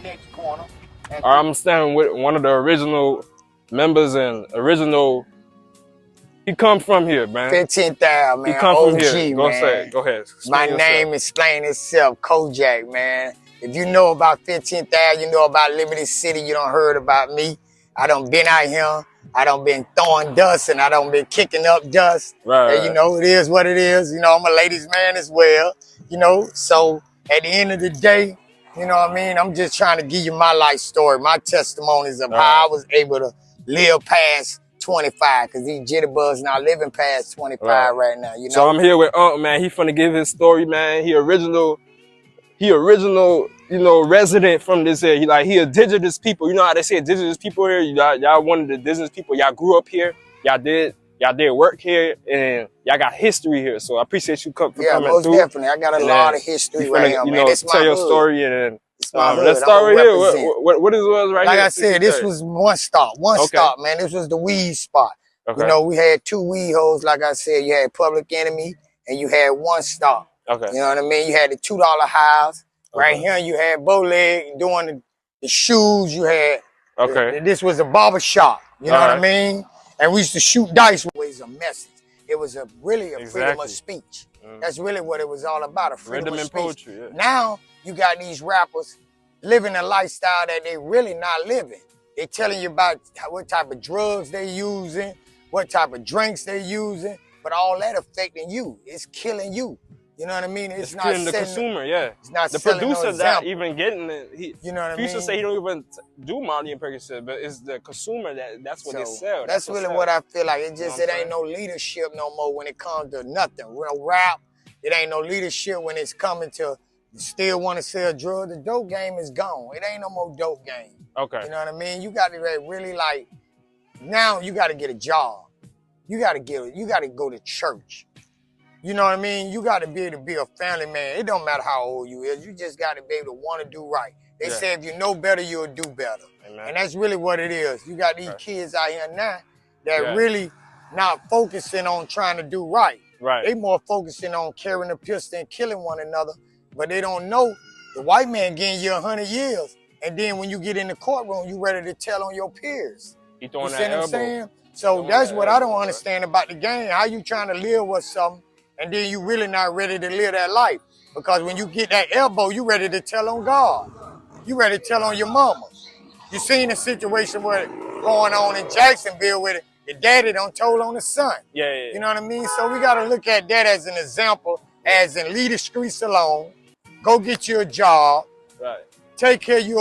next corner. I'm standing with one of the original members and original. He come from here, man. 15th Ave, man. He come OG, from here. Go man. say it. Go ahead. My name explain itself, Kojak, man. If you know about 15th Ave, you know about Liberty City, you done heard about me. I done been out here. I done been throwing dust and I done been kicking up dust. Right. And, you know, it is what it is. You know, I'm a ladies' man as well. You know, so at the end of the day, you know what I mean? I'm just trying to give you my life story, my testimonies of how I was able to live past 25, because these jitterbugs not living past 25 right now, you know? So I'm here with Unc, man. He finna give his story, man. He original, you know, resident from this area. He indigenous people. You know how they say indigenous people here? Y'all one of the indigenous people. Y'all grew up here. Y'all did work here, and y'all got history here. So I appreciate you coming through. Yeah, most definitely. I got a lot of history right here, you man. know, It's tell my your hood. story, and let's start right here. What is was right like here? Like I said, this was one stop, man. This was the weed spot. Okay. You know, we had two weed holes. Like I said, you had Public Enemy and you had One Stop. Okay. You know what I mean? You had the $2 highs. Right here, you had Bowleg doing the shoes. You had this was a barber shop. You know what I mean? And we used to shoot dice. Always a message. It was really a freedom of speech. That's really what it was all about, a freedom of speech. Poetry, yeah. Now you got these rappers living a lifestyle that they really not living. They telling you about what type of drugs they using, what type of drinks they using, but all that affecting you. It's killing you. You know what I mean? It's not killing the consumer, yeah. It's not the producer not even getting it. You know what I mean? Future say he don't even do Molly and Percocet, but it's the consumer that's what they sell. That's really what I feel like. It just, it ain't no leadership no more when it comes to nothing. Real rap, it ain't no leadership when it's coming to still want to sell drugs. The dope game is gone. It ain't no more dope game. Okay. You know what I mean? You got to really like, now you got to get a job. You got to go to church. You know what I mean? You got to be able to be a family man. It don't matter how old you is. You just got to be able to want to do right. They say if you know better, you'll do better. Amen. And that's really what it is. You got these kids out here now that really not focusing on trying to do right. They more focusing on carrying a pistol and killing one another. But they don't know the white man getting you 100 years. And then when you get in the courtroom, you ready to tell on your peers. You throwing see that what I'm elbow. Saying? So that's what I don't understand about the game. How you trying to live with something and then you really not ready to live that life? Because when you get that elbow, you ready to tell on God. You ready to tell on your mama. You seen a situation where going on in Jacksonville with it. The daddy don't told on the son. Yeah. You know what I mean? So we got to look at that as an example, as in leave the streets alone. Go get you a job. Right. Take care of your